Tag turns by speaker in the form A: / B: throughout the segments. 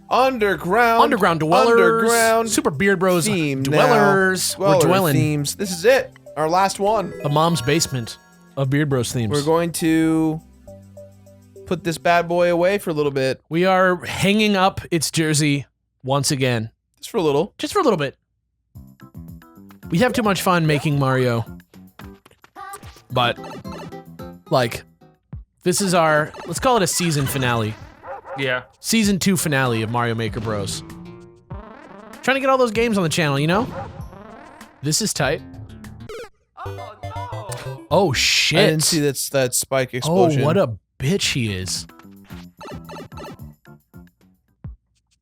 A: Underground dwellers.
B: Underground
A: Super Beard Bros
B: theme
A: dwellers.
B: now.
A: We're dwelling.
B: Themes. This is it. Our last one.
A: The mom's basement of Beard Bros themes.
B: We're going to put this bad boy away for a little bit.
A: We are hanging up its jersey once again.
B: Just for a little.
A: Just for a little bit. We have too much fun making Mario. But, like, this is our, let's call it a season finale.
C: Yeah.
A: Season 2 finale of Mario Maker Bros. Trying to get all those games on the channel, you know? This is tight.
C: Oh, no.
A: Oh, shit.
B: I didn't see that spike explosion.
A: Oh, what a bitch he is.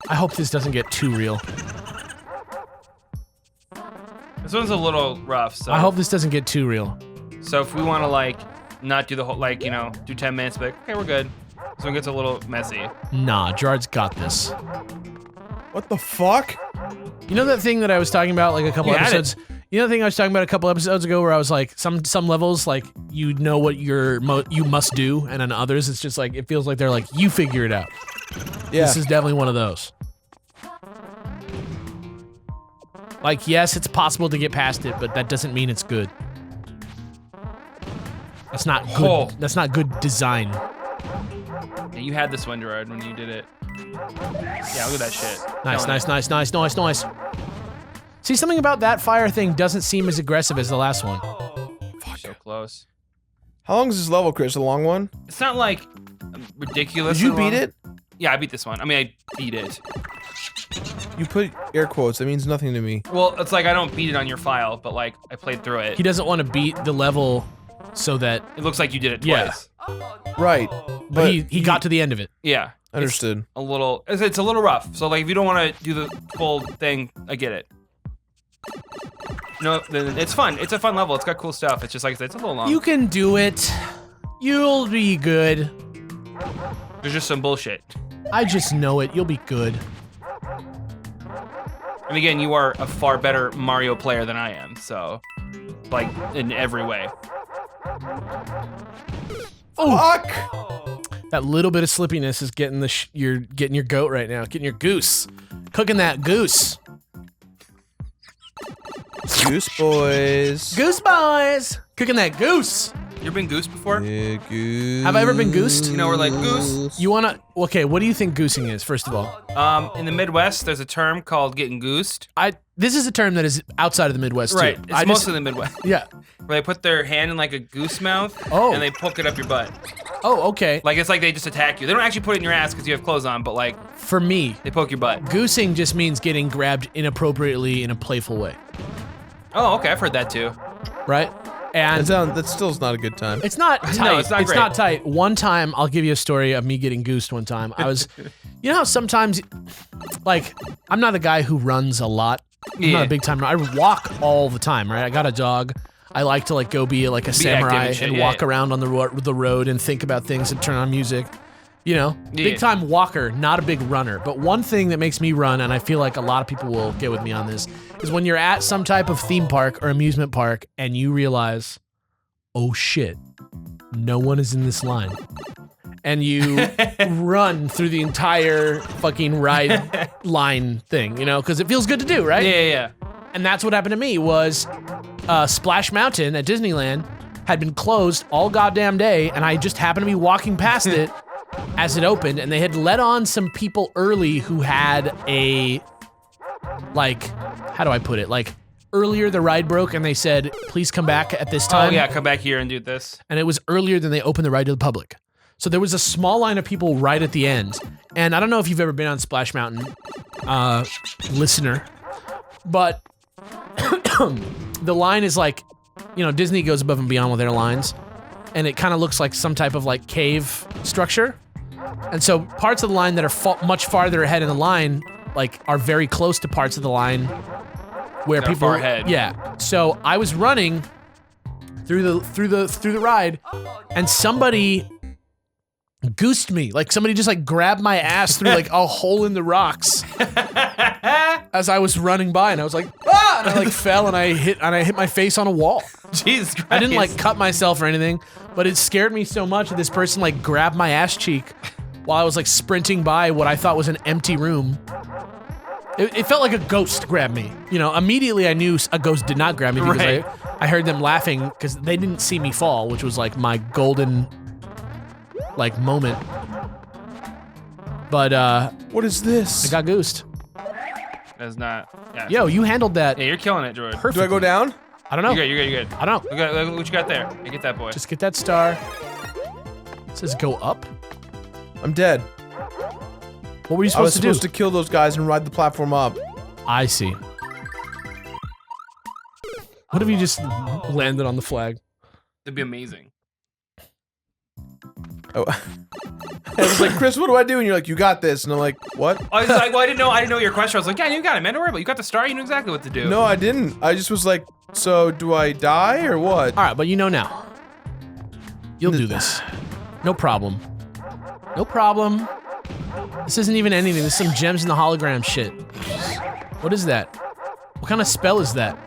A: I hope this doesn't get too real.
C: This one's a little rough, so.
A: I hope this doesn't get too real.
C: So if we want to, like, not do the whole, like, you know, do 10 minutes, but okay, we're good. This one gets a little messy.
A: Nah, Jirard's got this.
B: What the fuck?
A: You know that thing that I was talking about like a couple
C: You had
A: episodes? You know the thing I was talking about a couple episodes ago where I was like, some levels, like, you know what you must do, and on others, it's just like, it feels like they're like, you figure it out.
B: Yeah.
A: This is definitely one of those. Like, yes, it's possible to get past it, but that doesn't mean it's good. That's not good.
C: Oh.
A: That's not good design.
C: Yeah, you had this one, Jirard, when you did it. Yeah, look at that shit.
A: Nice. See, something about that fire thing doesn't seem as aggressive as the last one.
C: So close.
B: How long is this level, Chris? A long one?
C: It's not like ridiculous.
B: Did you beat it?
C: Yeah, I beat this one. I mean, I beat it.
B: You put air quotes. That means nothing to me.
C: Well, it's like I don't beat it on your file, but like I played through it.
A: He doesn't want to beat the level so that,
C: It looks like you did it
A: Yeah.
C: twice.
B: Right.
A: but he got to the end of it.
C: Yeah.
B: Understood.
C: A little. It's a little rough. So like, if you don't want to do the full thing, I get it. No, then it's fun. It's a fun level. It's got cool stuff. It's just like I said, it's a little long.
A: You can do it. You'll be good.
C: There's just some bullshit.
A: I just know it. You'll be good.
C: And again, you are a far better Mario player than I am. So, like in every way.
A: Oh,
B: Fuck!
A: that little bit of slippiness is getting you're getting your goat right now. Getting your goose. Cooking that goose.
B: Goose boys.
A: Goose boys. Cooking that goose.
C: You ever been goosed before?
B: Yeah, goose.
A: Have I ever been goosed?
C: You know, we're like, goose.
A: You wanna? Okay, what do you think goosing is? First of all,
C: In the Midwest, there's a term called getting goosed.
A: this is a term that is outside of the Midwest
C: Right.
A: too.
C: It's mostly in the Midwest.
A: Yeah.
C: Where they put their hand in like a goose mouth.
A: Oh.
C: And they poke it up your butt.
A: Oh, okay.
C: Like it's like they just attack you. They don't actually put it in your ass because you have clothes on, but like
A: For me,
C: they poke your butt.
A: goosing just means getting grabbed inappropriately in a playful way,
C: Oh, okay. I've heard that too.
A: right? And
B: That still is not a good time.
A: it's not tight.
C: No, it's not great.
A: not tight. One time, I'll give you a story of me getting goosed one time. I was, you know how sometimes, like, I'm not a guy who runs a lot. I'm not a big time runner. I walk all the time, right? I got a dog. I like to like go be like a samurai
C: active and
A: and
C: shit,
A: walk
C: yeah.
A: around on the road and think about things and turn on music. You know,
C: Yeah.
A: big time walker, not a big runner. But one thing that makes me run, and I feel like a lot of people will get with me on this, is when you're at some type of theme park or amusement park and you realize, oh shit, no one is in this line. And you run through the entire fucking ride line thing, you know, because it feels good to do, right?
C: Yeah.
A: And that's what happened to me was Splash Mountain at Disneyland had been closed all goddamn day, and I just happened to be walking past it as it opened, and they had let on some people early who had a, like, how do I put it? Like, earlier the ride broke, and they said, please come back at this time.
C: Oh yeah, come back here and do this.
A: And it was earlier than they opened the ride to the public. So there was a small line of people right at the end. And I don't know if you've ever been on Splash Mountain, listener, but the line is like, you know, Disney goes above and beyond with their lines, and it kind of looks like some type of like cave structure. And so parts of the line that are much farther ahead in the line, like, are very close to parts of the line where
C: That are
A: people
C: far ahead.
A: Yeah. So I was running through the ride, and somebody goosed me. Like, somebody just like grabbed my ass through like a hole in the rocks as I was running by, and I was like, ah! And I like fell, and I hit my face on a wall.
C: Jesus Christ.
A: I didn't like cut myself or anything, but it scared me so much that this person like grabbed my ass cheek while I was like sprinting by what I thought was an empty room. It felt like a ghost grabbed me. You know, immediately I knew a ghost did not grab me because
C: Right.
A: I heard them laughing because they didn't see me fall, which was like my golden like moment. But
B: What is this?
A: I got goosed.
C: That's not. Yeah.
A: Yo, you handled that
C: Yeah, you're killing it, Jordan.
A: perfectly.
B: Do I go down?
A: I don't know.
C: You're good. You're good.
A: I don't know.
C: Look what you got there. You get that boy.
A: Just get that star. It says go up.
B: I'm dead.
A: What were you
B: I was
A: supposed to do?
B: supposed to kill those guys and ride the platform up.
A: I see. What if you just landed on the flag?
C: That'd be amazing.
B: Oh. I was like, Chris, what do I do? And you're like, you got this. And I'm like, what?
C: I was like, well, I didn't know your question. I was like, yeah, you got it, man. Don't worry about it. You got the star. You know exactly what to do.
B: No, I didn't. I just was like, so do I die or what?
A: All right, but you know now. You'll do this. No problem. No problem. This isn't even anything. This is some gems in the hologram shit. What is that? What kind of spell is that?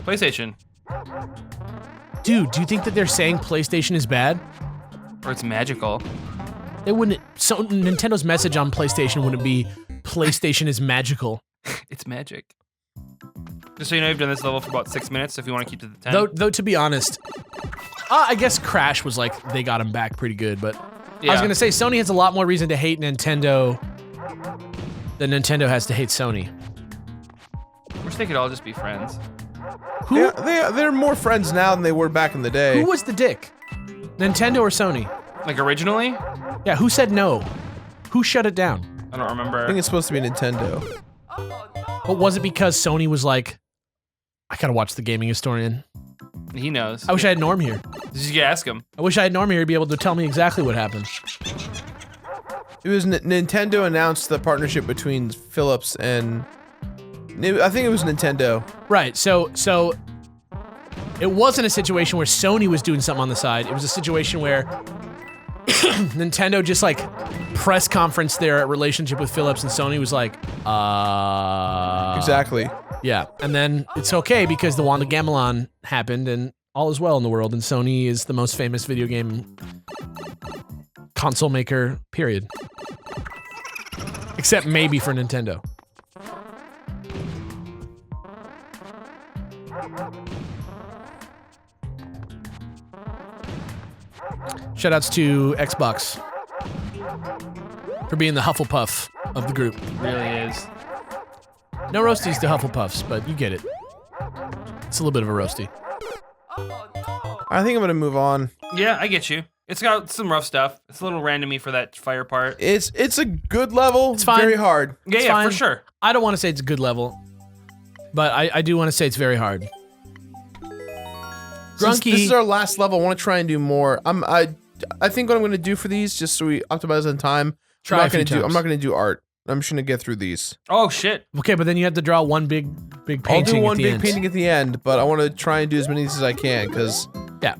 C: PlayStation.
A: Dude, do you think that they're saying PlayStation is bad?
C: Or it's magical.
A: They wouldn't. So Nintendo's message on PlayStation wouldn't be PlayStation is magical.
C: It's magic. Just so you know, you've done this level for about 6 minutes, so if you want to keep to the 10.
A: Though to be honest, I guess Crash was like, they got him back pretty good, but I was
C: Yeah.
A: gonna say Sony has a lot more reason to hate Nintendo than Nintendo has to hate Sony.
C: I wish they could all just be friends.
A: Who
B: They're more friends now than they were back in the day.
A: who was the dick? Nintendo or Sony?
C: Like originally?
A: Yeah, who said no? Who shut it down?
C: I don't remember.
B: I think it's supposed to be Nintendo.
A: But was it because Sony was like, I gotta watch the gaming historian?
C: He knows.
A: I wish I had Norm here.
C: Just you ask him.
A: I wish I had Norm here to be able to tell me exactly what happened.
B: It was Nintendo announced the partnership between Philips and I think it was Nintendo.
A: Right, so it wasn't a situation where Sony was doing something on the side. It was a situation where Nintendo just like press conference their relationship with Philips, and Sony was like,
B: Exactly.
A: yeah. And then it's okay because the Wanda Gamelon happened and all is well in the world, and Sony is the most famous video game console maker, period. Except maybe for Nintendo. Shoutouts to Xbox for being the Hufflepuff of the group.
C: Really is.
A: No roasties to Hufflepuffs, but you get it. It's a little bit of a roasty.
B: I think I'm gonna move on.
C: Yeah, I get you. It's got some rough stuff. It's a little randomy for that fire part.
B: It's a good level.
A: It's fine.
B: Very hard.
C: Yeah,
A: It's
C: yeah,
A: fine.
C: for sure.
A: I don't want to say it's a good level, but I do want to say it's very hard.
B: Since
A: Grunky.
B: this is our last level. I want to try and do more. I think what I'm gonna do for these, just so we optimize on time.
A: Try a
B: I'm
A: few
B: not
A: times.
B: gonna do art. I'm just gonna get through these.
C: Oh, shit.
A: Okay, but then you have to draw one big
B: I'll
A: painting
B: do one
A: at the
B: big
A: end.
B: painting at the end, but I want to try and do as many as I can because
A: Yeah.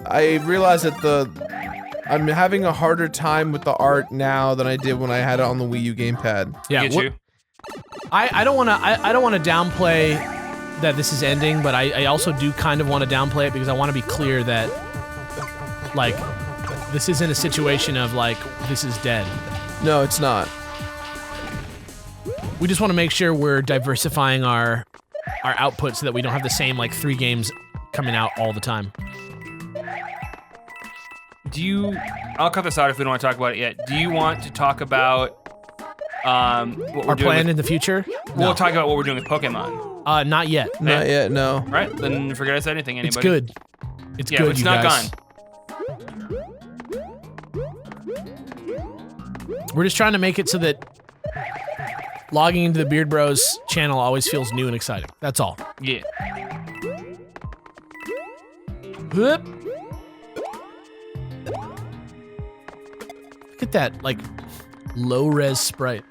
B: I realize that I'm having a harder time with the art now than I did when I had it on the Wii U gamepad.
A: Yeah.
C: Get
A: what-
C: you.
A: I don't want to. I don't want to downplay that this is ending, but I also do kind of want to downplay it because I want to be clear that like this isn't a situation of like this is dead.
B: No, it's not.
A: We just want to make sure we're diversifying our output so that we don't have the same like 3 games coming out all the time.
C: I'll cut this out if we don't want to talk about it yet. Do you want to talk about what we're
A: Our
C: doing
A: plan
C: with,
A: in the future?
C: We'll talk about what we're doing with Pokemon.
A: Not yet.
B: Not yet. No.
C: All right, then forget I said anything. Anybody?
A: It's good. It's
C: Yeah,
A: good.
C: it's
A: you
C: not
A: guys.
C: gone.
A: We're just trying to make it so that logging into the Beard Bros channel always feels new and exciting. That's all.
C: Yeah.
A: Whoop. Look at that, like, low-res sprite.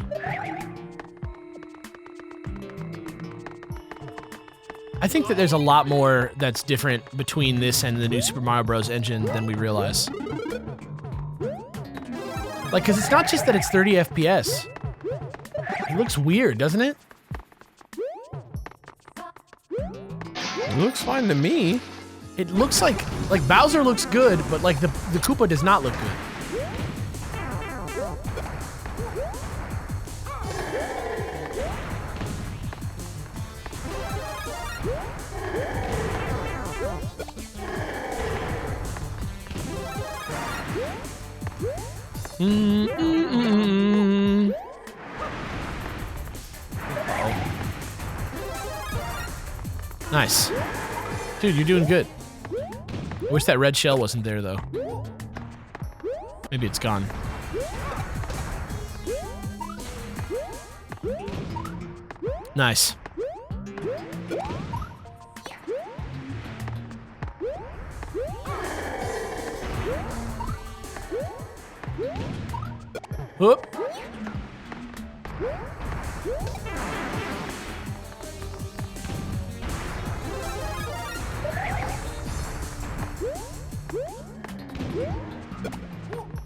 A: I think that there's a lot more that's different between this and the new Super Mario Bros. Engine than we realize. Like, because it's not just that it's 30 FPS. It looks weird, doesn't it?
B: It looks fine to me.
A: It looks like Bowser looks good, but like the Koopa does not look good. Nice. Dude, you're doing good. I wish that red shell wasn't there, though. Maybe it's gone. Nice. Whoop.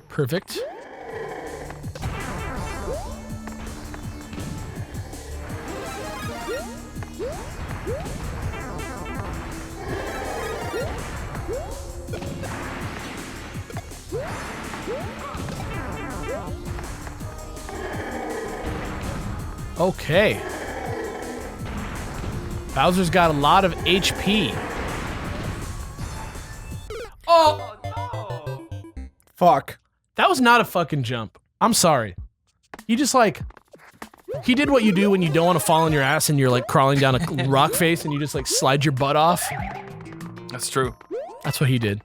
A: Perfect. Okay. Bowser's got a lot of HP. Oh!
B: Fuck.
A: That was not a fucking jump. I'm sorry. He just like... He did what you do when you don't want to fall on your ass and you're like crawling down a rock face and you just like slide your butt off.
C: That's true.
A: That's what he did.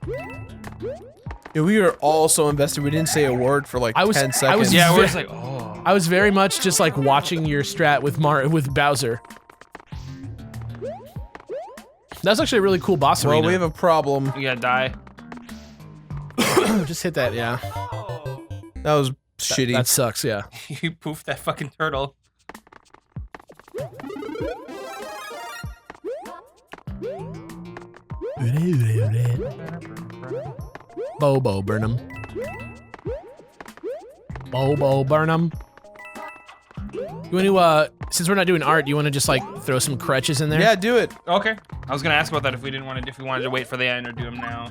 B: Yeah, we were all so invested. We didn't say a word for like 10 seconds.
C: Yeah, we're just like, oh.
A: I was very much just like watching your strat with Bowser. That's actually a really cool boss
B: Well,
A: arena.
B: we have a problem.
C: You gotta die.
A: Just hit that, yeah.
B: That was shitty.
A: That sucks, yeah.
C: You poofed that fucking turtle.
A: Bobo Burnham. Bobo Burnham. You want to, since we're not doing art, you want to just like throw some crutches in there?
B: Yeah, do it.
C: Okay. I was gonna ask about that if we wanted to wait for the end or do them now.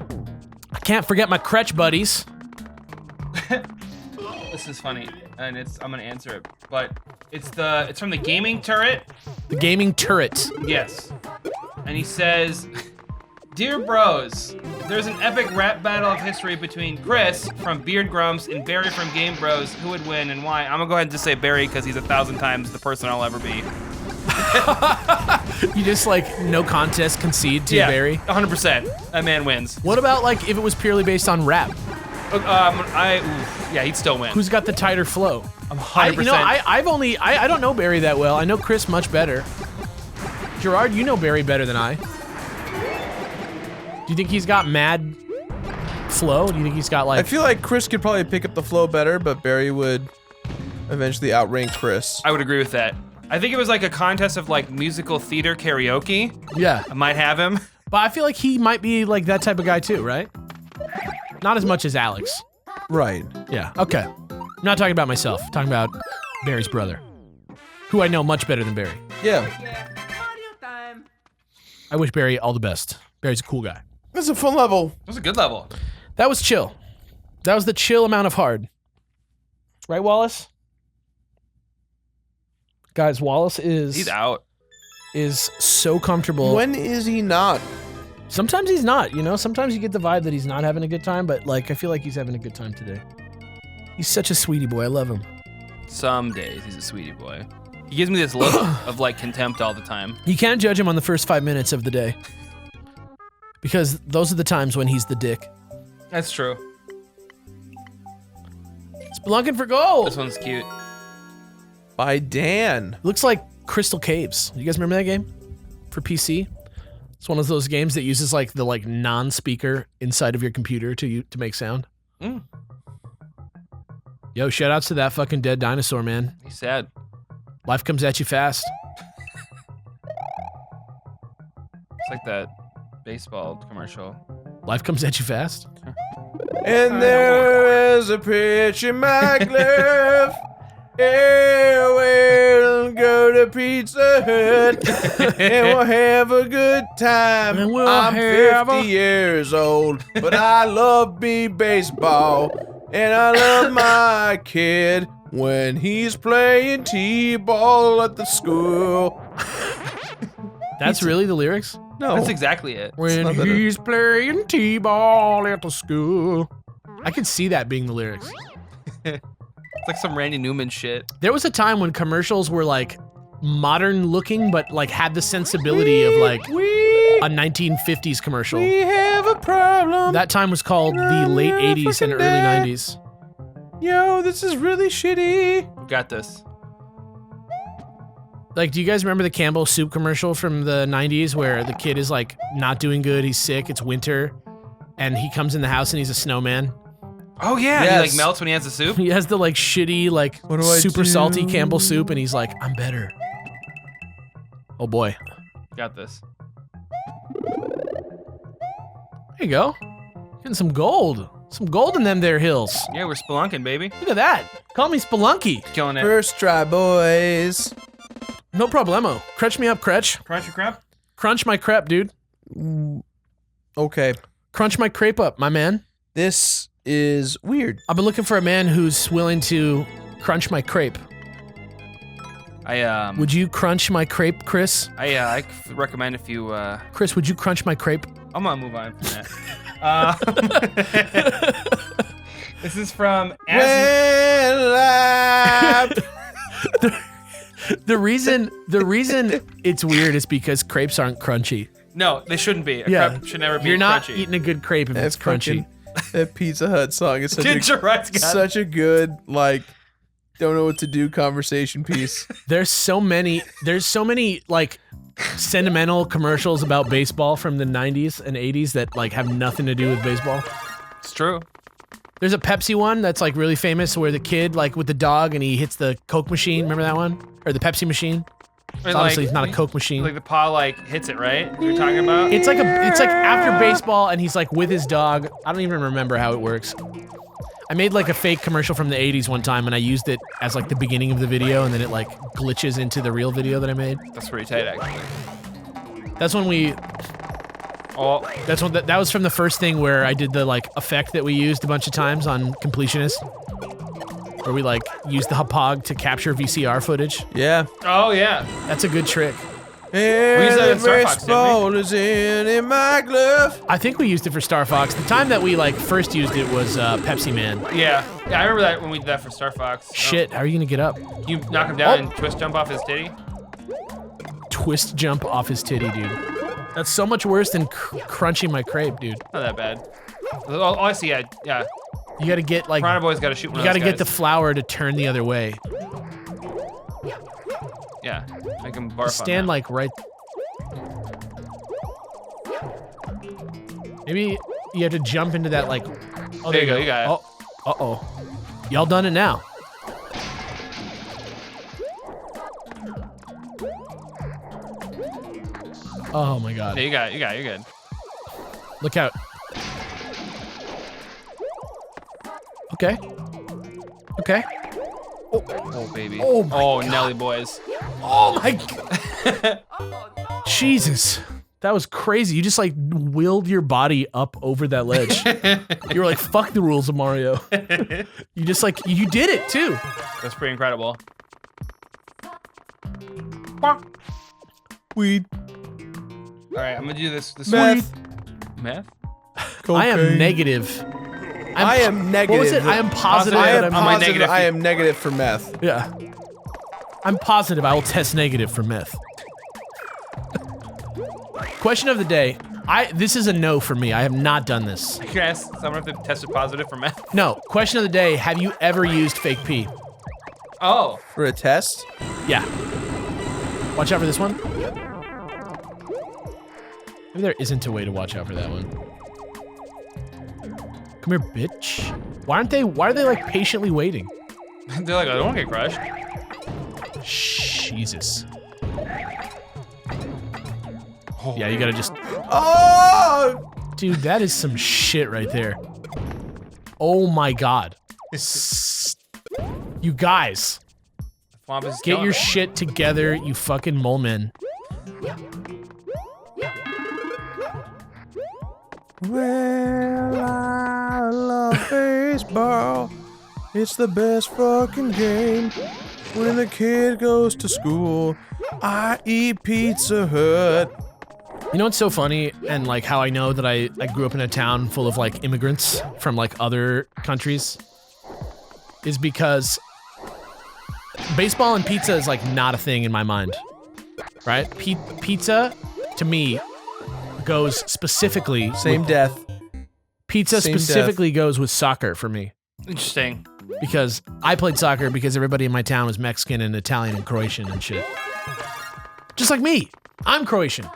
A: I can't forget my crutch buddies.
C: This is funny, and I'm gonna answer it, but it's from the gaming turret.
A: The gaming turret.
C: Yes. And he says, "Dear bros, there's an epic rap battle of history between Chris from Beard Grumps and Barry from Game Bros. Who would win and why?" I'm gonna go ahead and just say Barry because he's 1,000 times the person I'll ever be.
A: You just like no contest concede to Barry?
C: 100%. That man wins.
A: What about like if it was purely based on rap?
C: Yeah, he'd still win.
A: Who's got the tighter flow?
C: I'm 100%.
A: I don't know Barry that well. I know Chris much better. Jirard, you know Barry better than I. Do you think he's got mad flow? Do you think he's got like...
B: I feel like Chris could probably pick up the flow better, but Barry would eventually outrank Chris.
C: I would agree with that. I think it was like a contest of like musical theater karaoke.
A: Yeah.
C: I might have him.
A: But I feel like he might be like that type of guy too, right? Not as much as Alex.
B: Right.
A: Yeah, okay. I'm not talking about myself. I'm talking about Barry's brother, who I know much better than Barry.
B: Yeah.
A: I wish Barry all the best. Barry's a cool guy.
B: That's a fun level.
C: It was a good level.
A: That was chill. That was the chill amount of hard. Right, Wallace? Guys, Wallace
C: He's out.
A: is so comfortable.
B: When is he not?
A: Sometimes he's not, you know? Sometimes you get the vibe that he's not having a good time, but like I feel like he's having a good time today. He's such a sweetie boy. I love him.
C: Some days he's a sweetie boy. He gives me this look of like contempt all the time.
A: You can't judge him on the first 5 minutes of the day. Because those are the times when he's the dick.
C: That's true.
A: Spelunking for gold!
C: This one's cute.
B: By Dan.
A: Looks like Crystal Caves. You guys remember that game? For PC? It's one of those games that uses like the like non-speaker inside of your computer to make sound.
C: Mm.
A: Yo, shout outs to that fucking dead dinosaur, man.
C: He's sad.
A: Life comes at you fast.
C: It's like that baseball commercial.
A: Life comes at you fast.
B: And there is a pitch in my glove. Yeah, we'll go to Pizza Hut and we'll have a good time.
A: And we'll
B: I'm
A: have
B: 50 years old, but I love me baseball. And I love my kid when he's playing t-ball at the school.
A: That's really the lyrics?
B: No.
C: That's exactly it.
A: When he's playing t-ball at the school. I could see that being the lyrics.
C: It's like some Randy Newman shit.
A: There was a time when commercials were like modern looking, but like had the sensibility of like a 1950s commercial.
B: We have a problem.
A: That time was called the late 80s and early 90s.
B: Yo, this is really shitty.
C: You got this.
A: Like, do you guys remember the Campbell soup commercial from the 90s where the kid is like not doing good, he's sick, it's winter, and he comes in the house and he's a snowman?
C: Oh yeah,
B: Yes.
C: he like melts when he has the soup.
A: He has the like shitty, like
B: What do I
A: super
B: do?
A: salty Campbell soup, and he's like, I'm better. Oh boy.
C: Got this.
A: There you go. Getting some gold. Some gold in them there hills.
C: Yeah, we're spelunking, baby.
A: Look at that. Call me Spelunky.
C: Killing it.
B: First try, boys.
A: No problemo. Crutch me up, Crutch.
C: Crunch your crap.
A: Crunch my crepe, dude.
B: Okay.
A: Crunch my crepe up, my man.
B: This is weird.
A: I've been looking for a man who's willing to crunch my crepe. Would you crunch my crepe, Chris?
C: I recommend if you
A: Chris, would you crunch my crepe?
C: I'm gonna move on from that. This is from
A: The reason it's weird is because crepes aren't crunchy.
C: No, they shouldn't be. A
A: Yeah.
C: crepe should never be
A: You're not
C: crunchy.
A: eating a good crepe if it's crunchy.
B: That Pizza Hut song is
C: Such
B: a good, like, don't know what to do conversation piece.
A: There's so many like sentimental commercials about baseball from the 90s and 80s that like have nothing to do with baseball.
C: It's true.
A: There's a Pepsi one that's like really famous where the kid like with the dog and he hits the Coke machine. Remember that one? Or the Pepsi machine? Obviously, it's not a Coke machine.
C: Like the paw like hits it, right? You're talking about?
A: It's like after baseball and he's like with his dog. I don't even remember how it works. I made like a fake commercial from the 80s one time and I used it as like the beginning of the video and then it like glitches into the real video that I made.
C: That's pretty tight, actually.
A: That's when we
C: Oh,
A: that was from the first thing where I did the like effect that we used a bunch of times on Completionist. Where we like used the Hapog to capture VCR footage.
B: Yeah.
C: oh yeah.
A: That's a good trick.
C: used that in Star Fox, didn't we?
B: baseball is in my glove.
A: I think we used it for Star Fox. The time that we like first used it was Pepsi Man.
C: Yeah. Yeah, I remember that when we did that for Star Fox.
A: Shit, how are you gonna get up?
C: You knock him down and twist jump off his titty?
A: Twist jump off his titty, dude. That's so much worse than crunching my crepe, dude.
C: Not that bad. Oh, I see. Yeah.
A: You gotta get like
C: Piranha Boy's got to shoot one
A: you
C: of
A: gotta
C: those
A: get the
C: guys.
A: flower to turn the other way.
C: Yeah. Make him barf
A: Stand
C: on
A: like right. Maybe you have to jump into that like. Oh,
C: There you go, you got it.
A: Oh, uh-oh. Y'all done it now. Oh my god.
C: that. Yeah, you got it. You're good.
A: Look out. Okay. Okay.
C: Oh, baby.
A: Oh my God.
C: Nelly boys.
A: Oh my god. Jesus. That was crazy. You just like willed your body up over that ledge. You were like, fuck the rules of Mario. You just like, you did it too.
C: That's pretty incredible.
B: Weed.
C: All right, I'm gonna do this.
B: Meth.
C: Meth?
A: I am
B: Cocaine.
A: negative.
B: I am negative.
A: What was it? I am positive.
C: I
A: that
C: am
A: I'm
C: my
B: positive.
C: negative.
B: I am negative for meth.
A: Yeah. I'm positive I will test negative for meth. Question of the day. This is a no for me. I have not done this.
C: You can ask someone if they tested positive for meth.
A: No. Question of the day. Have you ever used fake pee?
C: Oh.
B: For a test?
A: Yeah. Watch out for this one. Maybe there isn't a way to watch out for that one. Come here, bitch. Why are they like patiently waiting?
C: They're like, I don't want to get crushed.
A: Jesus. Yeah, you gotta just...
B: Oh!
A: Dude, that is some shit right there. Oh my god. You guys,
C: Swamp is
A: get
C: killing
A: your
C: it.
A: shit together, you fucking mole men.
B: Well, I love baseball. It's the best fucking game. When the kid goes to school, I eat Pizza Hut.
A: You know what's so funny, and like how I know that I grew up in a town full of like immigrants from like other countries, is because baseball and pizza is like not a thing in my mind, right? Pizza to me goes specifically
B: Same
A: with,
B: death.
A: Pizza
B: Same
A: specifically goes with soccer for me.
C: Interesting.
A: Because I played soccer because everybody in my town was Mexican and Italian and Croatian and shit. Just like me. I'm Croatian.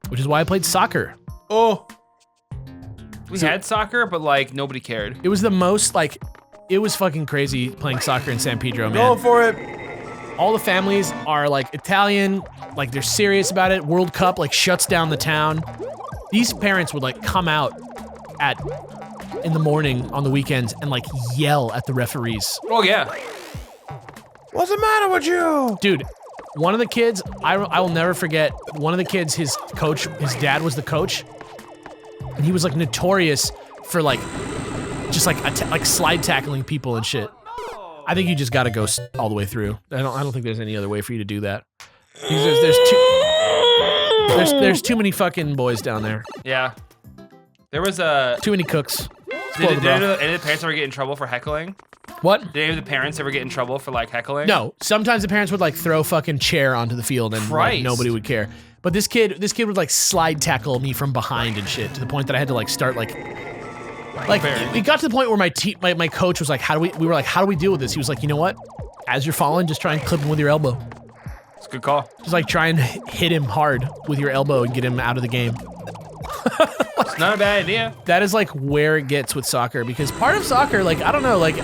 A: Which is why I played soccer.
B: Oh.
C: We had soccer, but like nobody cared.
A: It was the most like, it was fucking crazy playing soccer in San Pedro, man.
B: Going for it.
A: All the families are like Italian, like they're serious about it. World Cup like shuts down the town. These parents would like come out in the morning on the weekends and like yell at the referees.
C: Oh yeah.
B: What's the matter with you?
A: Dude, one of the kids, I will never forget, one of the kids, his dad was the coach, and he was like notorious for like, just like slide tackling people and shit. I think you just gotta go all the way through. I don't think there's any other way for you to do that. There's too many fucking boys down there.
C: Yeah. There was
A: Too many cooks.
C: Did any of the parents ever get in trouble for heckling?
A: What?
C: Did any of the parents ever get in trouble for like heckling?
A: No. Sometimes the parents would like throw a fucking chair onto the field and like,
C: Christ.
A: nobody would care. But this kid would like slide tackle me from behind and shit to the point that I had to like start like it got to the point where my coach was like, how do we deal with this? He was like, you know what? As you're falling, just try and clip him with your elbow.
C: It's a good call.
A: Just like try and hit him hard with your elbow and get him out of the game.
C: It's not a bad idea.
A: That is like where it gets with soccer, because part of soccer, like, I don't know, like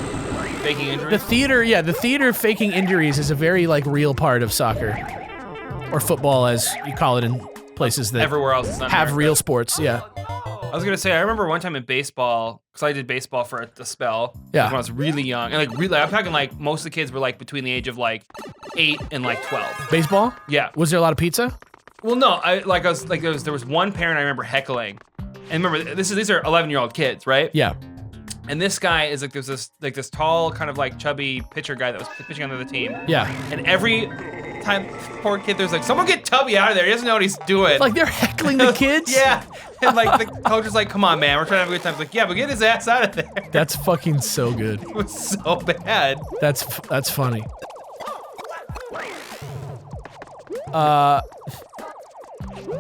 C: Faking injuries?
A: the theater of faking injuries is a very like real part of soccer, or football as you call it in places that
C: Everywhere else it's not
A: have
C: America.
A: real sports. Yeah.
C: I was gonna say, I remember one time in baseball, because I did baseball for a spell
A: Yeah.
C: when I was really young. And like really, I'm talking like most of the kids were like between the age of like 8 and like 12.
A: Baseball?
C: Yeah.
A: Was there a lot of pizza?
C: Well, no, there was one parent I remember heckling. And remember, these are 11-year-old kids, right?
A: Yeah.
C: And this guy is like, there's this tall, kind of like chubby pitcher guy that was pitching on the other team.
A: Yeah.
C: And every time, poor kid, there's like, someone get Tubby out of there. He doesn't know what he's doing.
A: Like they're heckling the kids?
C: Yeah. And like the coach was like, come on, man, we're trying to have a good time. He's like, yeah, but get his ass out of there.
A: That's fucking so good.
C: It was so bad.
A: That's funny.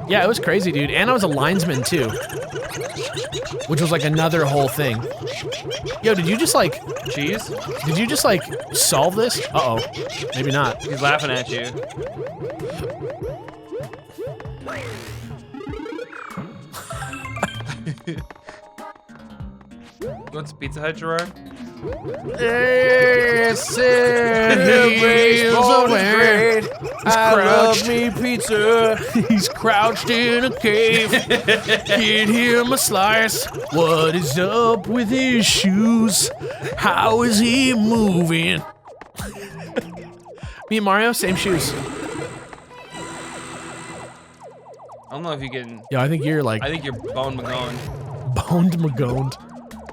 A: Yeah, it was crazy, dude. And I was a linesman too, which was like another whole thing. Yo, did you just like solve this? Uh-oh. Maybe not.
C: He's laughing at you. You want some Pizza Hut, Jirard?
B: I love me pizza.
A: He's crouched in a cave. Get him a slice. What is up with his shoes? How is he moving? Me and Mario, same shoes.
C: I don't know if you can.
A: Yeah, I think you're like
C: I think you're bone McGone.
A: boned magoned.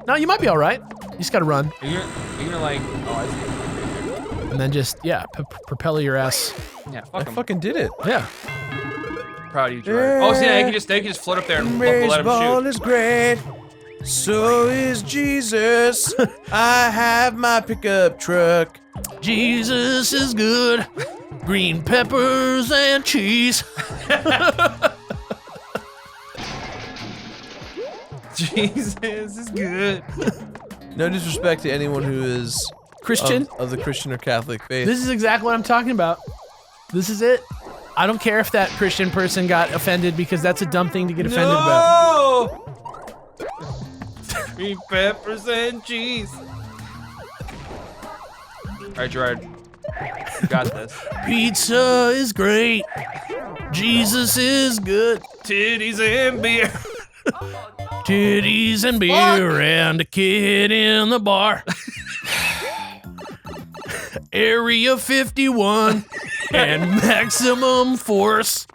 A: No, you might be all right. You just gotta run.
C: You're gonna like. Oh, I see.
A: And then just, yeah, propel your ass.
C: Yeah,
B: I
C: fuck him.
B: fucking did it.
A: Yeah.
C: Proud of you, Jirard. Oh, see, yeah, they can just float up there and let him
B: Baseball
C: shoot.
B: is great. So is Jesus. I have my pickup truck.
A: Jesus is good. Green peppers and cheese.
C: Jesus is good.
B: No disrespect to anyone who is
A: Christian?
B: of the Christian or Catholic faith.
A: This is exactly what I'm talking about. This is it. I don't care if that Christian person got offended, because that's a dumb thing to get offended about.
C: No! Green peppers and cheese. All right, Jirard. You got this.
A: Pizza is great. Jesus is good.
C: Titties and beer.
A: Titties and beer and a kid in the bar. Area 51 and maximum force.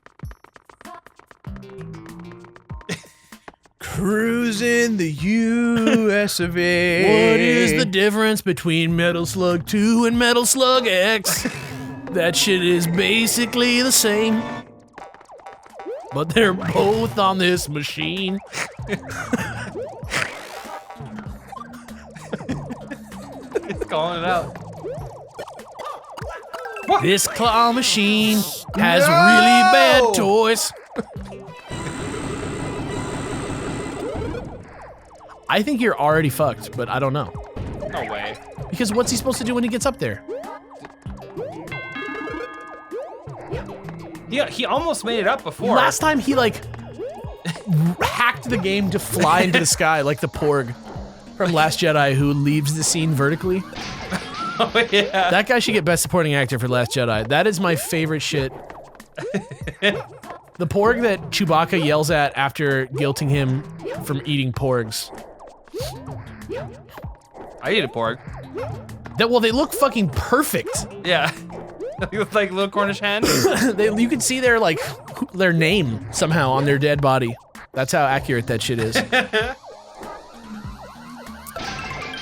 B: Cruising the US of A.
A: What is the difference between Metal Slug 2 and Metal Slug X? That shit is basically the same. But they're both on this machine.
C: It's calling it out.
A: This claw machine has really bad toys. I think you're already fucked, but I don't know.
C: No way.
A: Because what's he supposed to do when he gets up there?
C: Yeah, he almost made it up before.
A: Last time he like hacked the game to fly into the sky like the Porg from Last Jedi who leaves the scene vertically.
C: Oh, yeah.
A: That guy should get Best Supporting Actor for Last Jedi. That is my favorite shit. The Porg that Chewbacca yells at after guilting him from eating porgs.
C: I eat a pork.
A: Well, they look fucking perfect.
C: Yeah. They look like little Cornish hen.
A: You can see their name somehow on their dead body. That's how accurate that shit is.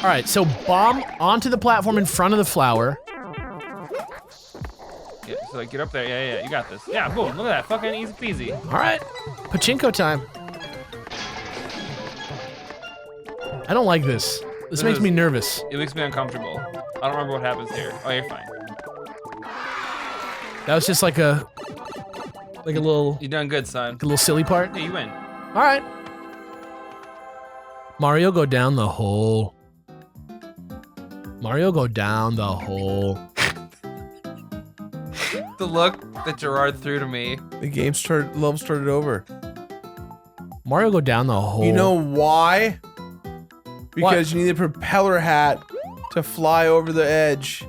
A: All right, so bomb onto the platform in front of the flower.
C: Yeah, so like, get up there. Yeah, you got this. Yeah, boom. Look at that. Fucking easy peasy.
A: All right, pachinko time. I don't like this. This makes me nervous.
C: It makes me uncomfortable. I don't remember what happens here. Oh, you're fine.
A: That was just like a little
C: You're doing good, son.
A: like a little silly part.
C: Yeah, you win.
A: All right. Mario go down the hole. Mario go down the hole.
C: The look that Jirard threw to me.
B: The game started over.
A: Mario go down the hole.
B: You know why? Because you need a propeller hat to fly over the edge.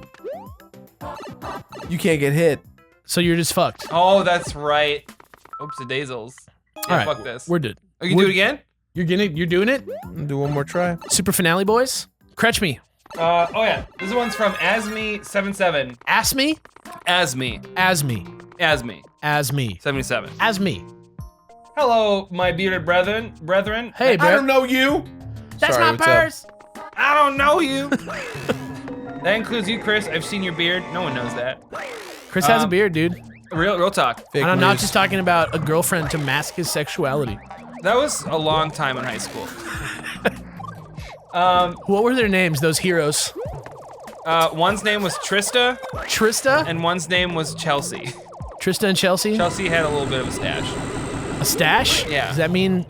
B: You can't get hit.
A: So you're just fucked.
C: Oh, that's right. Oops, the dazels. Yeah,
A: All right,
C: fuck this.
A: we're dead.
C: Oh, you can do it again?
A: You're doing it?
B: Do one more try.
A: Super finale, boys. Catch me.
C: Oh yeah, this one's from Asme77.
A: Ask me.
C: Asme.
A: Asme.
C: Asme.
A: Asme.
C: 77.
A: Asme.
C: Hello, my bearded brethren.
A: Hey,
B: I
A: bro.
B: don't know you.
A: That's
B: Sorry,
A: my
B: what's up?
A: purse.
C: I don't know you. That includes you, Chris. I've seen your beard. No one knows that.
A: Chris has a beard, dude.
C: Real talk.
B: Fake
A: And I'm not
B: news.
A: just talking about a girlfriend to mask his sexuality.
C: That was a long time in high school.
A: What were their names, those heroes?
C: One's name was Trista,
A: Trista?
C: and one's name was Chelsea.
A: Trista and Chelsea?
C: Chelsea had a little bit of a stash.
A: A stash?
C: Yeah.
A: Does that mean...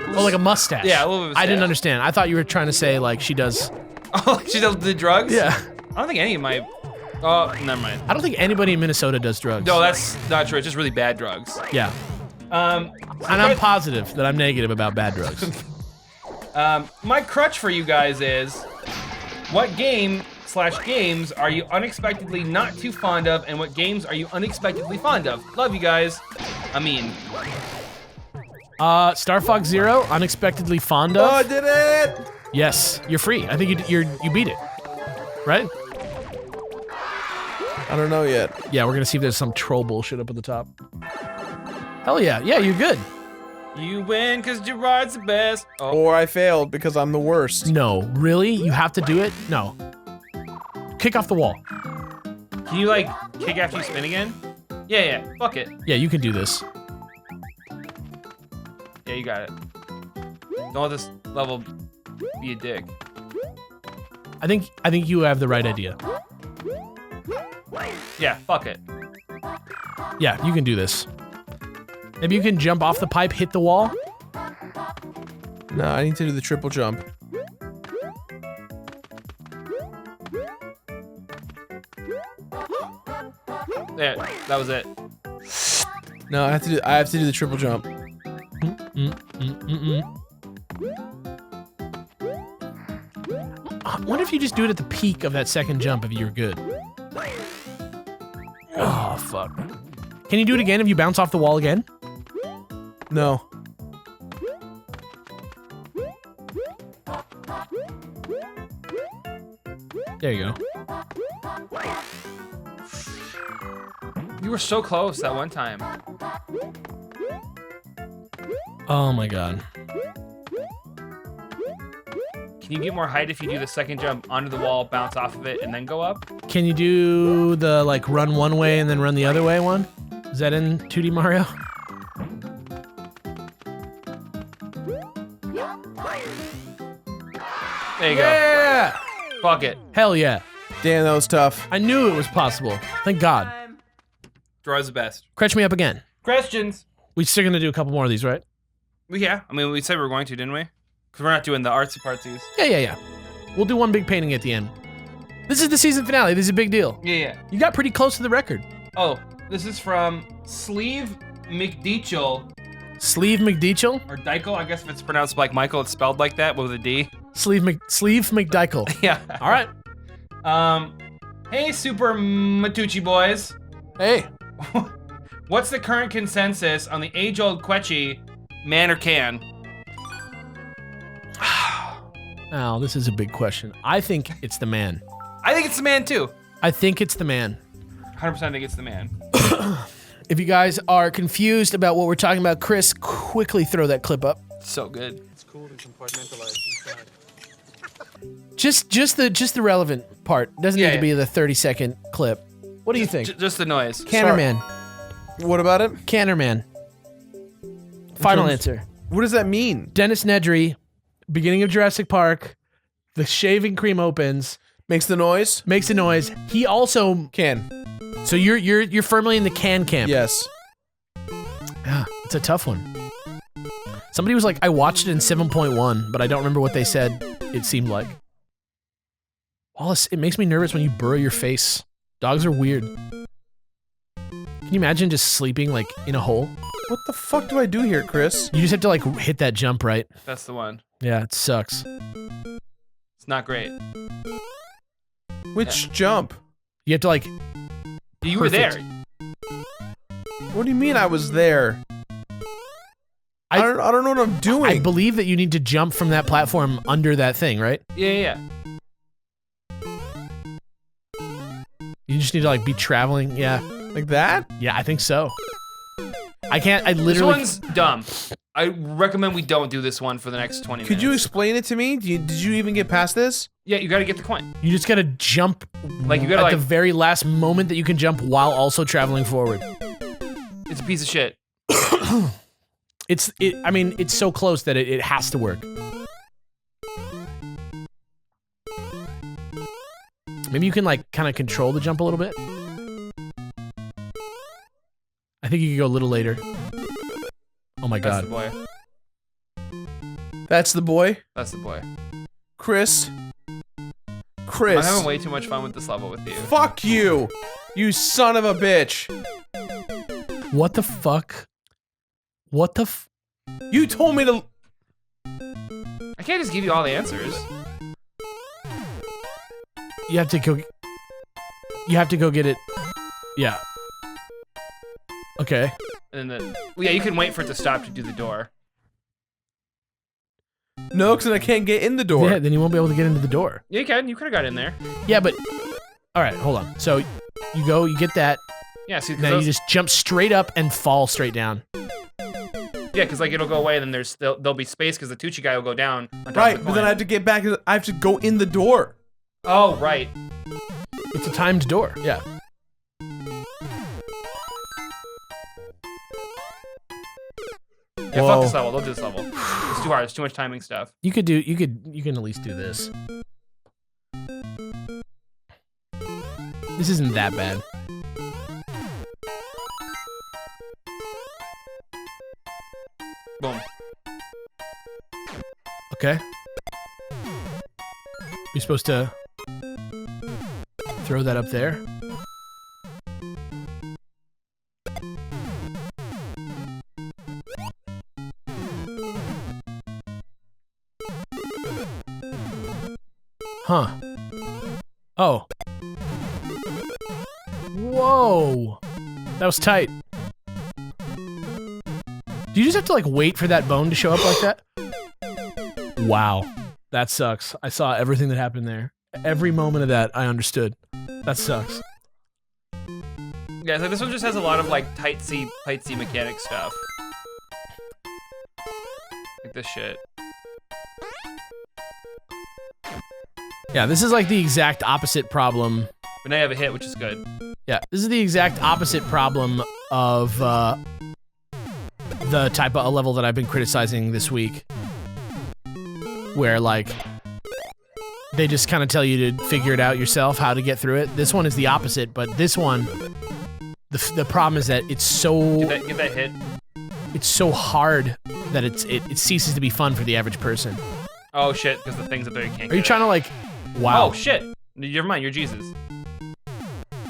A: Oh, like a mustache?
C: Yeah, a little bit of a
A: I didn't
C: stash.
A: understand. I thought you were trying to say, like, she does...
C: Oh, she does the drugs?
A: Yeah.
C: I don't think any of my... Oh, never mind.
A: I don't think anybody in Minnesota does drugs.
C: No, that's not true. It's just really bad drugs.
A: Yeah. And I'm positive that I'm negative about bad drugs.
C: My crutch for you guys is, what game/games are you unexpectedly not too fond of, and what games are you unexpectedly fond of? Love you guys. I mean,
A: Star Fox Zero, unexpectedly fond
B: Oh,
A: of.
B: I did it!
A: Yes, you're free. I think you beat it, right?
B: I don't know yet.
A: Yeah, we're gonna see if there's some troll bullshit up at the top. Hell yeah, yeah, you're good.
C: you win because Jirard's the best. Oh,
B: Or I failed because I'm the worst.
A: No, really? You have to do it? No. Kick off the wall.
C: can you like kick after you spin again? Yeah, fuck it.
A: Yeah, you can do this.
C: Yeah, you got it. Don't let this level be a dick.
A: I think you have the right idea.
C: Yeah, fuck it.
A: Yeah, you can do this. Maybe you can jump off the pipe, hit the wall.
B: No, I need to do the triple jump.
C: There, that was it.
B: No, I have to do the triple jump.
A: I wonder if you just do it at the peak of that second jump if you're good. Oh, fuck. Can you do it again if you bounce off the wall again?
B: No.
A: There you go.
C: You were so close that one time.
A: Oh my god.
C: can you get more height if you do the second jump onto the wall, bounce off of it, and then go up?
A: Can you do the like run one way and then run the other way one? Is that in 2D Mario?
C: There you go.
A: Yeah!
C: Fuck it.
A: Hell yeah.
B: Damn, that was tough.
A: I knew it was possible. Thank God.
C: Draw's the best.
A: Catch me up again.
C: Questions?
A: We still gonna do a couple more of these, right?
C: Well, yeah. I mean, we said we were going to, didn't we? Because we're not doing the artsy partsies.
A: Yeah. We'll do one big painting at the end. This is the season finale. This is a big deal.
C: Yeah.
A: You got pretty close to the record.
C: Oh, this is from Sleeve McDeachel.
A: Sleeve McDeachel?
C: Or Deichel, I guess if it's pronounced like Michael, it's spelled like that, with a D.
A: Sleeve McDeichel.
C: Yeah.
A: All right.
C: Hey, Super Matucci boys.
A: Hey.
C: What's the current consensus on the age-old Quetchy, man or can?
A: Oh, this is a big question. I think it's the man.
C: I think it's the man, too.
A: I think it's the man.
C: 100% think it's the man.
A: If you guys are confused about what we're talking about, Chris, quickly throw that clip up.
C: So good.
D: It's cool to compartmentalize inside.
A: Just the relevant part. Doesn't need to be the 30-second clip. What do you think?
C: Just the noise.
A: Cannerman.
B: What about it?
A: Cannerman. Final answer.
B: What does that mean?
A: Dennis Nedry, beginning of Jurassic Park, the shaving cream opens,
B: Makes the noise?
A: makes a noise. He also
B: Can.
A: so you're firmly in the can camp.
B: Yes.
A: Yeah, it's a tough one. Somebody was like, I watched it in 7.1, but I don't remember what they said it seemed like. Wallace, it makes me nervous when you burrow your face. Dogs are weird. Can you imagine just sleeping like in a hole?
B: What the fuck do I do here, Chris?
A: You just have to like hit that jump right.
C: That's the one.
A: Yeah, it sucks.
C: It's not great.
B: Which jump?
A: You have to like.
C: You were there.
A: Perfect.
B: What do you mean I was there? I don't know what I'm doing.
A: I believe that you need to jump from that platform under that thing, right?
C: Yeah.
A: You just need to like be traveling. Yeah.
B: Like that?
A: Yeah, I think so. I literally.
C: This one's dumb. I recommend we don't do this one for the next 20 minutes.
B: Could you explain it to me? Did you even get past this?
C: Yeah, you gotta get the coin.
A: You just gotta jump
C: Like, you gotta,
A: at
C: like-
A: the very last moment that you can jump while also traveling forward.
C: It's a piece of shit.
A: I mean, it's so close that it has to work. Maybe you can like kind of control the jump a little bit. I think you could go a little later. Oh my
C: That's
A: god.
C: the boy.
B: That's the boy?
C: That's the boy.
B: Chris.
C: I'm having way too much fun with this level with you.
B: Fuck you! You son of a bitch!
A: What the fuck? What the f-
B: You told me to...
C: I can't just give you all the answers.
A: You have to go. You have to go get it. Yeah. Okay.
C: And then well, yeah, you can wait for it to stop to do the door.
B: No, because I can't get in the door.
A: Yeah, then you won't be able to get into the door.
C: Yeah, you can. You could have got in there.
A: Yeah, but all right, hold on. So you go, you get that.
C: Yeah, see,
A: Now you just jump straight up and fall straight down.
C: yeah, because like it'll go away, and then there'll be space because the Tucci guy will go down. On top
B: Right,
C: of the
B: but then I
C: coin.
B: have to get back. I have to go in the door.
C: Oh, right.
A: It's a timed door. Yeah.
C: Yeah,
B: Whoa.
C: fuck this level. Don't do this level. It's too hard. It's too much timing stuff.
A: You can at least do this. This isn't that bad.
C: Boom.
A: Okay. You're supposed to throw that up there. Huh. Oh. Whoa. That was tight. Do you just have to like wait for that bone to show up like that? Wow. That sucks. I saw everything that happened there. Every moment of that, I understood. That sucks.
C: Yeah, so this one just has a lot of like tight C mechanic stuff. Like this shit.
A: Yeah, this is like the exact opposite problem.
C: But now you have a hit, which is good.
A: Yeah, this is the exact opposite problem of the type of level that I've been criticizing this week. Where, like, they just kind of tell you to figure it out yourself, how to get through it. This one is the opposite, but this one, the problem is that it's so...
C: Give that hit.
A: It's so hard that it ceases to be fun for the average person.
C: Oh, shit, because the things up there you can't
A: Are you trying to, like... Wow.
C: Oh, shit. Never mind, you're Jesus.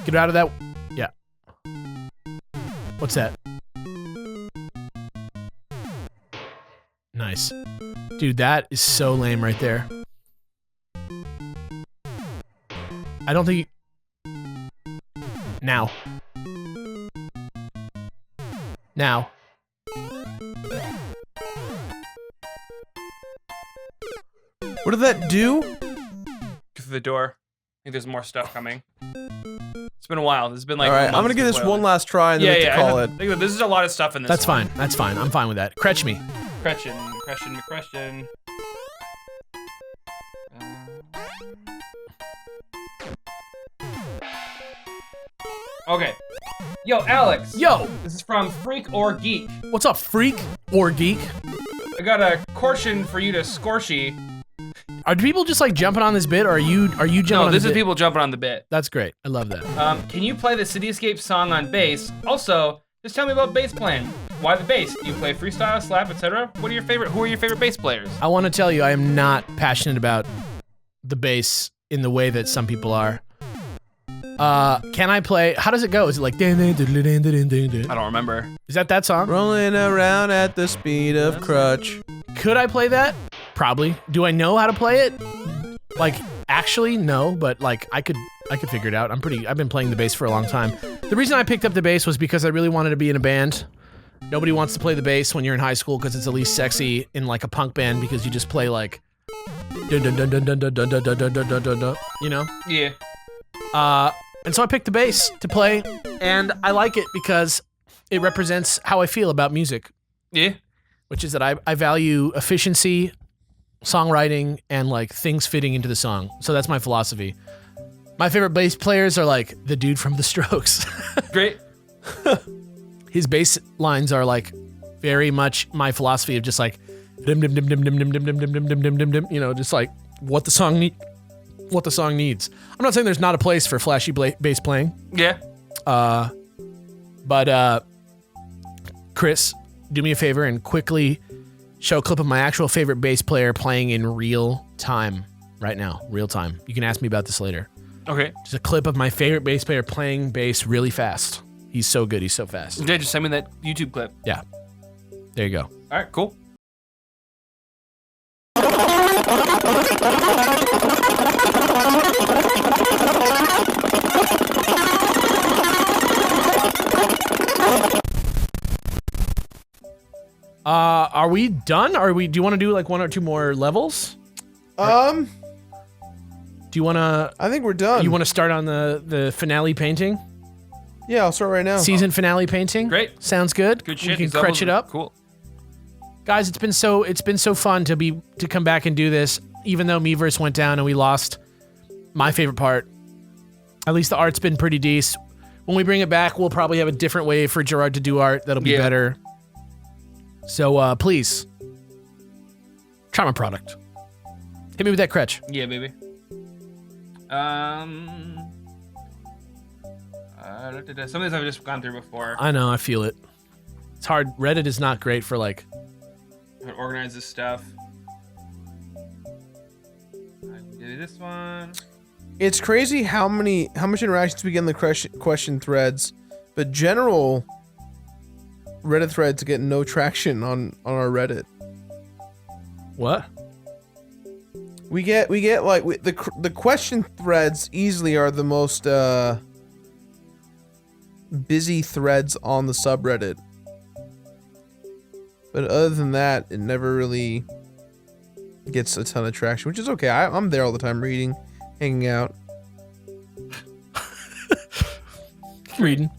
A: Get out of that... Yeah. What's that? Nice. Dude, that is so lame right there. I don't think... Now. Now.
B: What did that do?
C: Go through the door. I think there's more stuff coming. It's been a while. It's been like...
B: All right, I'm gonna give this one last try and then we have to call it.
C: I think there's a lot of stuff in this
A: That's
C: one.
A: fine. That's fine. I'm fine with that. Cretch me.
C: Question. Okay. Yo, Alex.
A: Yo!
C: This is from Freak or Geek.
A: What's up, freak or geek?
C: I got a question for you to scorchy.
A: Are people just like jumping on this bit, or are you jumping
C: No,
A: on
C: this
A: the
C: is
A: bit?
C: people jumping on the bit.
A: That's great. I love that.
C: Can you play the Cityscape song on bass? Also, just tell me about bass playing. Why the bass? Do you play freestyle, slap, etc.? Who are your favorite bass players?
A: I want to tell you, I am not passionate about the bass in the way that some people are. Can I play? How does it go? Is it like?
C: I don't remember.
A: Is that song?
B: Rolling around at the speed of crutch.
A: Could I play that? Probably. Do I know how to play it? Like, actually, no, but like I could figure it out. I've been playing the bass for a long time. The reason I picked up the bass was because I really wanted to be in a band. Nobody wants to play the bass when you're in high school because it's the least sexy in like a punk band because you just play like dun dun dun dun dun dun dun dun dun dun dun dun dun, you know?
C: Yeah.
A: And so I picked the bass to play, and I like it because it represents how I feel about music.
C: Yeah.
A: Which is that I value efficiency, songwriting, and like things fitting into the song. So that's my philosophy. My favorite bass players are like the dude from The Strokes.
C: Great.
A: His bass lines are like very much my philosophy of just like dim dim dim dim dim dim dim dim dim dim dim dim dim, you know, just like what the song needs. I'm not saying there's not a place for flashy bass playing.
C: Yeah.
A: But Chris, do me a favor and quickly show a clip of my actual favorite bass player playing in real time right now. Real time. You can ask me about this later.
C: Okay.
A: Just a clip of my favorite bass player playing bass really fast. He's so good. He's so fast.
C: Yeah, just send me that YouTube clip.
A: Yeah. There you go.
C: All right, cool.
A: Are we done? Do you want to do like one or two more levels? Do you want to...
B: I think we're done.
A: You want to start on the finale painting?
B: Yeah, I'll start right now.
A: Season finale painting?
C: Great.
A: Sounds good.
C: Good shit.
A: We can
C: These
A: cretch
C: levels
A: it
C: are
A: up.
C: Cool.
A: Guys, it's been so fun to come back and do this, even though Miiverse went down and we lost my favorite part. At least the art's been pretty decent. When we bring it back, we'll probably have a different way for Jirard to do art that'll be better. So please, try my product. Hit me with that cretch.
C: Yeah, baby. Some of these I've just gone through before.
A: I know, I feel it. It's hard. Reddit is not great for like...
C: I'm gonna organize this stuff. I can do this one.
B: It's crazy how much interactions we get in the question threads, but general Reddit threads get no traction on our Reddit.
A: What?
B: We get like the question threads easily are the most busy threads on the subreddit. But other than that, it never really gets a ton of traction, which is okay. I'm there all the time reading, hanging out.
A: Reading.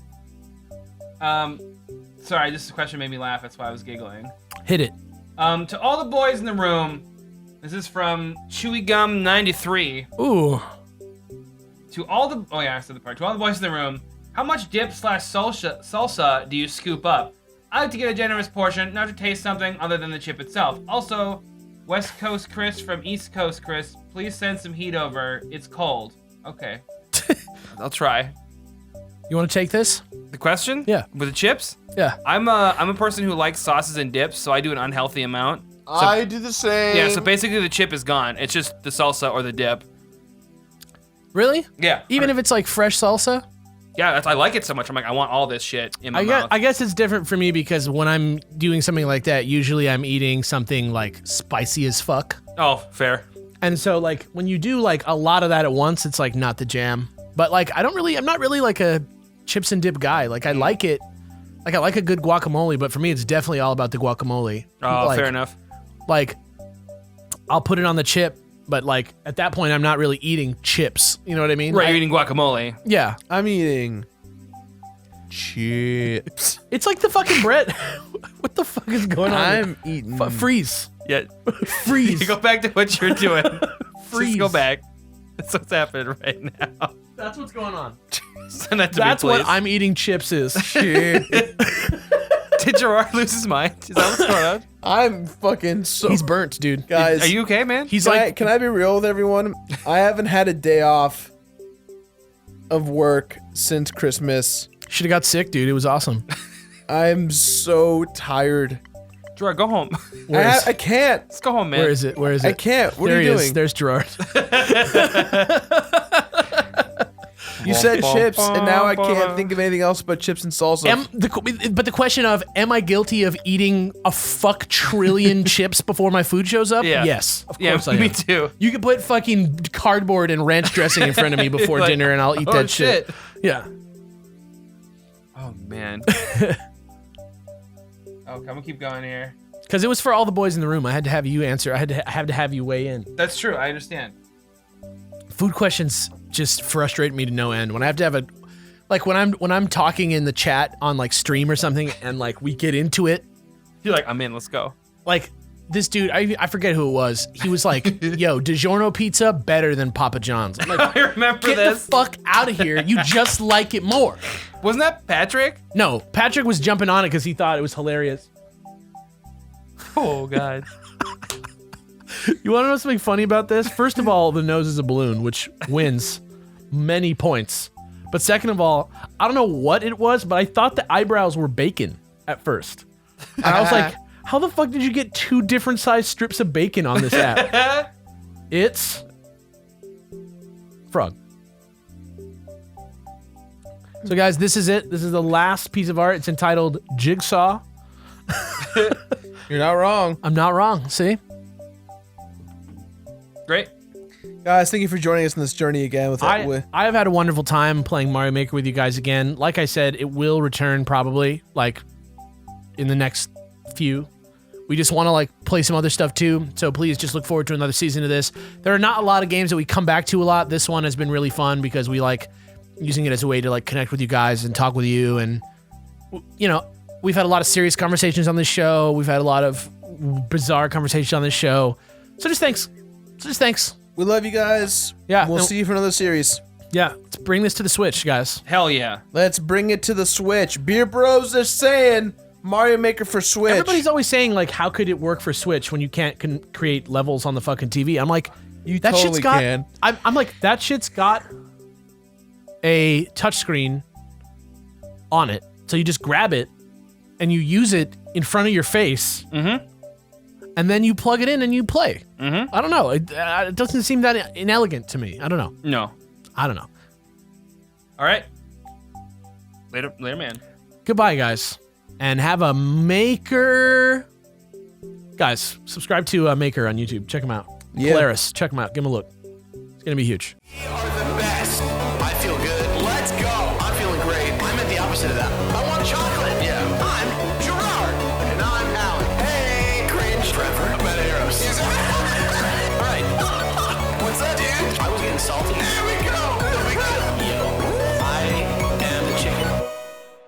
C: Sorry, this question made me laugh. That's why I was giggling.
A: Hit it.
C: To all the boys in the room, This is from Chewy Gum 93.
A: Ooh.
C: To all the I said the part. To all the boys in the room, how much dip / salsa do you scoop up? I like to get a generous portion, not to taste something other than the chip itself. Also, West Coast Chris from East Coast Chris, please send some heat over. It's cold. Okay. I'll try.
A: You want to take this?
C: The question?
A: Yeah.
C: With the chips?
A: Yeah.
C: I'm a person who likes sauces and dips, so I do an unhealthy amount.
B: I do the same.
C: Yeah, so basically the chip is gone. It's just the salsa or the dip.
A: Really?
C: Yeah.
A: Even if it's like fresh salsa?
C: Yeah, I like it so much. I'm like, I want all this shit in my mouth.
A: I guess it's different for me because when I'm doing something like that, usually I'm eating something like spicy as fuck.
C: Oh, fair.
A: And so like when you do like a lot of that at once, it's like not the jam. But like I'm not really like a chips and dip guy. Like I like it. Like I like a good guacamole, but for me it's definitely all about the guacamole.
C: Oh,
A: like,
C: fair enough.
A: Like I'll put it on the chip, but like at that point I'm not really eating chips. You know what I mean?
C: Right, you're eating guacamole.
A: Yeah.
B: I'm eating chips.
A: It's like the fucking bread. What the fuck is going on?
B: I'm eating.
A: Freeze.
C: Yeah.
A: Freeze.
C: Go back to what you're doing.
A: Freeze.
C: Just go back. That's what's happening right now.
A: That's what's going on.
C: Send that to
A: That's
C: me, please.
A: what I'm eating chips is.
C: Did Jirard lose his mind? Is that what's going on?
B: I'm fucking so.
A: He's burnt, dude.
B: Guys,
C: Are you okay, man?
A: He's
B: can,
A: like,
B: I, can I be real with everyone? I haven't had a day off of work since Christmas.
A: should have got sick, dude. It was awesome.
B: I'm so tired.
C: Gerard, go home.
B: I can't.
C: Let's go home, man.
A: Where is it? Where is it?
B: I can't. What
A: there
B: are
A: he
B: you
A: is.
B: doing?
A: There's Jirard.
B: You said chips, and now I can't think of anything else but chips and salsa.
A: But the question of, am I guilty of eating a fuck trillion chips before my food shows up?
C: Yeah.
A: Yes. Of
C: Yeah,
A: course I am.
C: me too.
A: You can put fucking cardboard and ranch dressing in front of me before
C: Like,
A: dinner and I'll eat
C: oh,
A: that shit.
C: shit.
A: Yeah.
C: Oh, man. Oh, come on, keep going here.
A: Because it was for all the boys in the room. I had to have you answer. I had to have you weigh in.
C: That's true. I understand.
A: Food questions just frustrate me to no end. When I have to have a, like when I'm talking in the chat on like stream or something and like we get into it,
C: You're like, I'm in. Let's go.
A: like this dude, I forget who it was. He was like, yo, DiGiorno pizza better than Papa John's. I'm like,
C: I remember
A: get
C: this.
A: the fuck out of here. You just like it more.
C: Wasn't that Patrick?
A: No, Patrick was jumping on it because he thought it was hilarious.
C: Oh, God.
A: You want to know something funny about this? First of all, the nose is a balloon, which wins many points. But second of all, I don't know what it was, but I thought the eyebrows were bacon at first. And I was like, how the fuck did you get 2 different sized strips of bacon on this app? It's frog. So guys, this is it. This is the last piece of art. It's entitled Jigsaw.
B: You're not wrong.
A: I'm not wrong. See?
C: Great.
B: Guys, thank you for joining us on this journey again.
A: I have had a wonderful time playing Mario Maker with you guys again. Like I said, it will return probably like in the next few. We just want to like play some other stuff too. So please just look forward to another season of this. There are not a lot of games that we come back to a lot. This one has been really fun because we like using it as a way to like connect with you guys and talk with you. And, you know, we've had a lot of serious conversations on this show. We've had a lot of bizarre conversations on this show. So just thanks.
B: We love you guys.
A: Yeah.
B: We'll see you for another series.
A: Yeah. Let's bring this to the Switch, guys.
C: Hell yeah.
B: Let's bring it to the Switch. Beer Bros are saying Mario Maker for Switch.
A: Everybody's always saying like, how could it work for Switch when you can't create levels on the fucking TV? I'm like,
B: You
A: that
B: totally
A: shit's got.
B: can.
A: I'm like, that shit's got a touchscreen on it, so you just grab it and you use it in front of your face, and then you plug it in and you play. I don't know. It doesn't seem that inelegant to me. I don't know.
C: No.
A: I don't know.
C: All right. Later, man.
A: Goodbye, guys, and have a Maker. Guys, subscribe to Maker on YouTube. Check him out.
B: Yeah.
A: Polaris. Check him out. Give him a look. It's gonna be huge.